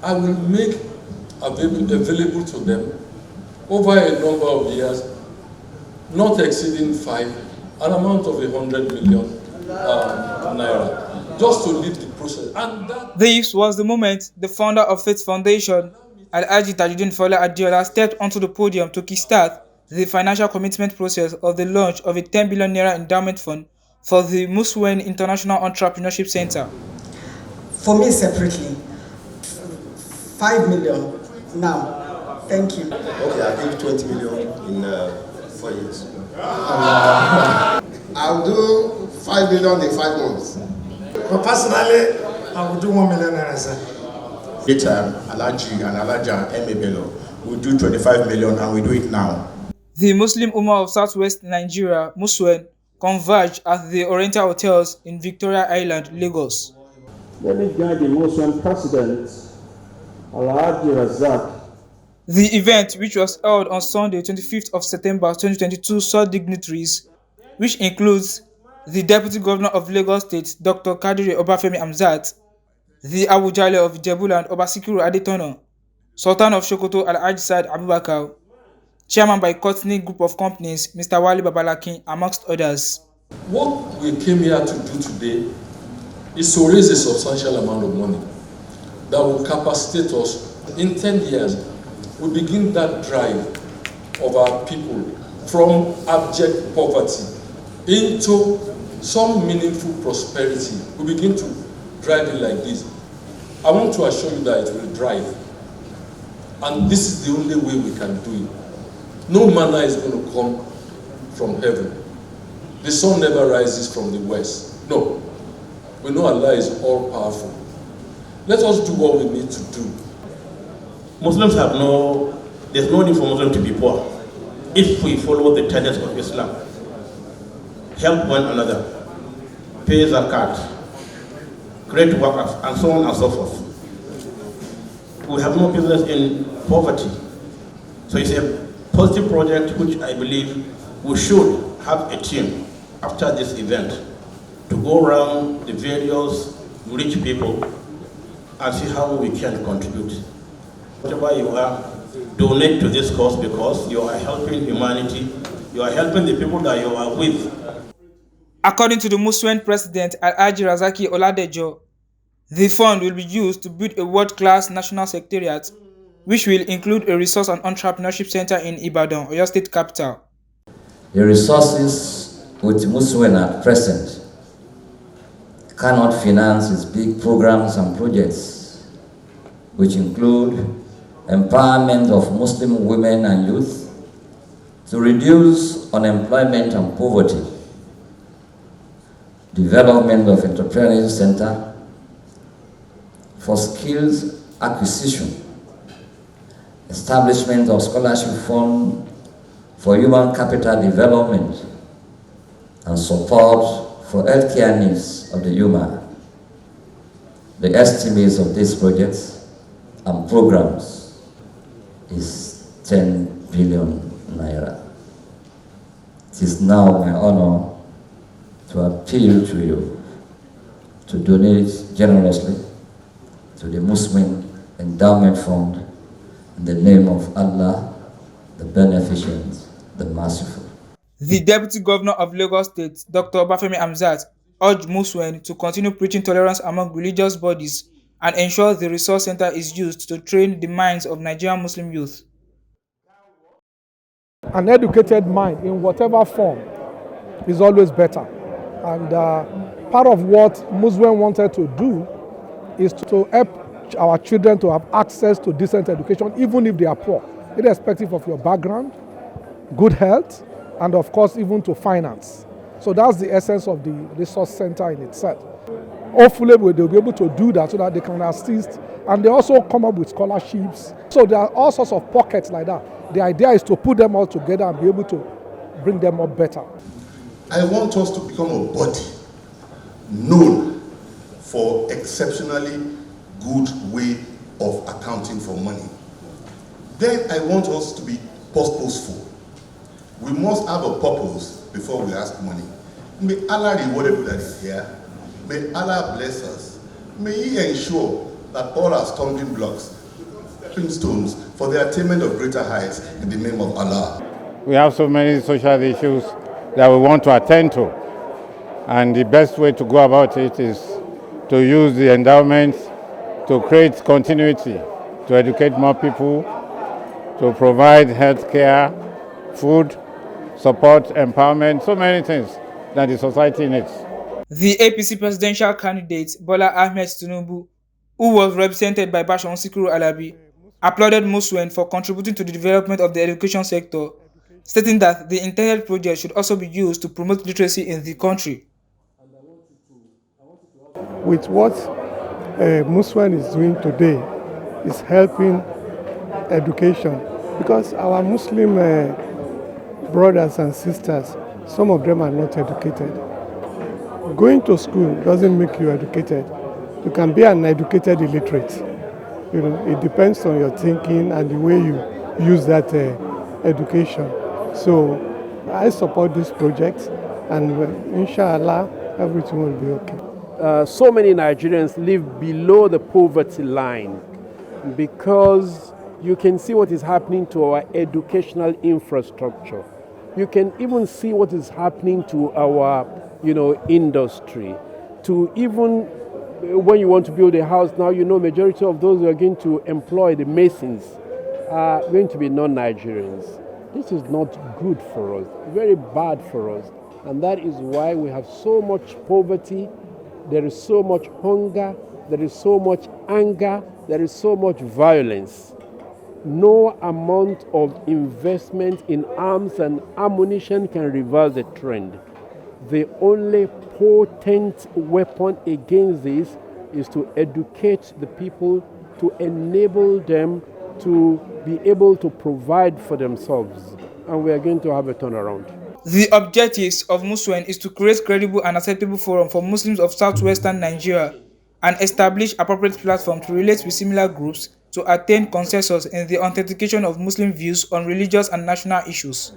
I will make available to them over a number of years, not exceeding 5, an amount of 100 million naira, just to lead the process. And this was the moment the founder of Faith Foundation, Alhaji Tajuddin Fola Adeola, stepped onto the podium to kickstart the financial commitment process of the launch of a 10 billion naira endowment fund for the MUSWEN International Entrepreneurship Center. For me separately, 5 million now. Thank you. Okay, I give 20 million in 4 years. I'll do 5 million in 5 months. But personally, I will do 1 million naira, sir. Later, Alaji and Alaja Emebelo will do 25 million and we do it now. The Muslim Ummah of Southwest Nigeria, MUSWEN, converge at the Oriental Hotels in Victoria Island, Lagos. Let me guide the MUSWEN president, Alhaji Razak. The event, which was held on Sunday, 25th of September 2022, saw dignitaries, which includes the Deputy Governor of Lagos State, Dr. Kadiri Obafemi Amzat, the Abu Jale of Ijebuland, Obasikiru Adetono, Sultan of Sokoto, Alhaji Saad Abubakar, Chairman by Courtney Group of Companies, Mr. Wale Babalakin, amongst others. what we came here to do today is to raise a substantial amount of money that will capacitate us. In 10 years, we begin that drive of our people from abject poverty into some meaningful prosperity. We begin to drive it like this. I want to assure you that it will drive. And this is the only way we can do it. No manna is going to come from heaven. The sun never rises from the west. No. We know Allah is all powerful. Let us do what we need to do. Muslims there's no need for Muslims to be poor if we follow the tenets of Islam. Help one another, pay zakat, create waqf, and so on and so forth. We have no business in poverty. So it's a positive project which I believe we should have a team after this event to go around the various rich people and see how we can contribute. Whatever you are, donate to this cause because you are helping humanity, you are helping the people that you are with. According to the MUSWEN president, Alhaji Razaki Oladejo, the fund will be used to build a world-class national secretariat, which will include a resource and entrepreneurship center in Ibadan, Oyo State capital. The resources with MUSWEN at present cannot finance its big programs and projects, which include empowerment of Muslim women and youth, to reduce unemployment and poverty, development of entrepreneurship center for skills acquisition, establishment of scholarship fund for human capital development, and support for healthcare needs of the human. The estimates of these projects and programs is 10 billion naira. It is now my honor to appeal to you to donate generously to the MUSWEN Endowment Fund in the name of Allah, the Beneficent, the Merciful. The Deputy Governor of Lagos State, Dr. Obafemi Amzat, urged MUSWEN to continue preaching tolerance among religious bodies and ensure the resource center is used to train the minds of Nigerian Muslim youth. An educated mind in whatever form is always better. And part of what MUSWEN wanted to do is to help our children to have access to decent education, even if they are poor, irrespective of your background, good health, and of course, even to finance. So that's the essence of the resource center in itself. Hopefully, they'll be able to do that so that they can assist. And they also come up with scholarships. So there are all sorts of pockets like that. The idea is to put them all together and be able to bring them up better. I want us to become a body known for exceptionally good way of accounting for money. Then I want us to be purposeful. We must have a purpose before we ask money. May Allah reward everybody that is here. May Allah bless us. May He ensure that all are stumbling blocks, stepping stones for the attainment of greater heights in the name of Allah. We have so many social issues that we want to attend to, and the best way to go about it is to use the endowments to create continuity, to educate more people, to provide health care, food, support, empowerment, so many things that the society needs. The APC presidential candidate Bola Ahmed Tinubu, who was represented by Bashorun Sikiru Alabi, applauded MUSWEN for contributing to the development of the education sector, stating that the intended project should also be used to promote literacy in the country. With what MUSWEN is doing today is helping education, because our Muslim brothers and sisters, some of them are not educated. Going to school doesn't make you educated. You can be an educated illiterate. You know, it depends on your thinking and the way you use that education. So I support this project, and inshallah everything will be okay. So many Nigerians live below the poverty line because you can see what is happening to our educational infrastructure. You can even see what is happening to our, industry. To even when you want to build a house now, majority of those who are going to employ the masons are going to be non-Nigerians. This is not good for us, very bad for us. And that is why we have so much poverty, there is so much hunger, there is so much anger, there is so much violence. No amount of investment in arms and ammunition can reverse the trend. The only potent weapon against this is to educate the people, to enable them to be able to provide for themselves. And we are going to have a turnaround. The objectives of MUSWEN is to create credible and acceptable forum for Muslims of southwestern Nigeria and establish appropriate platform to relate with similar groups to attain consensus in the authentication of Muslim views on religious and national issues.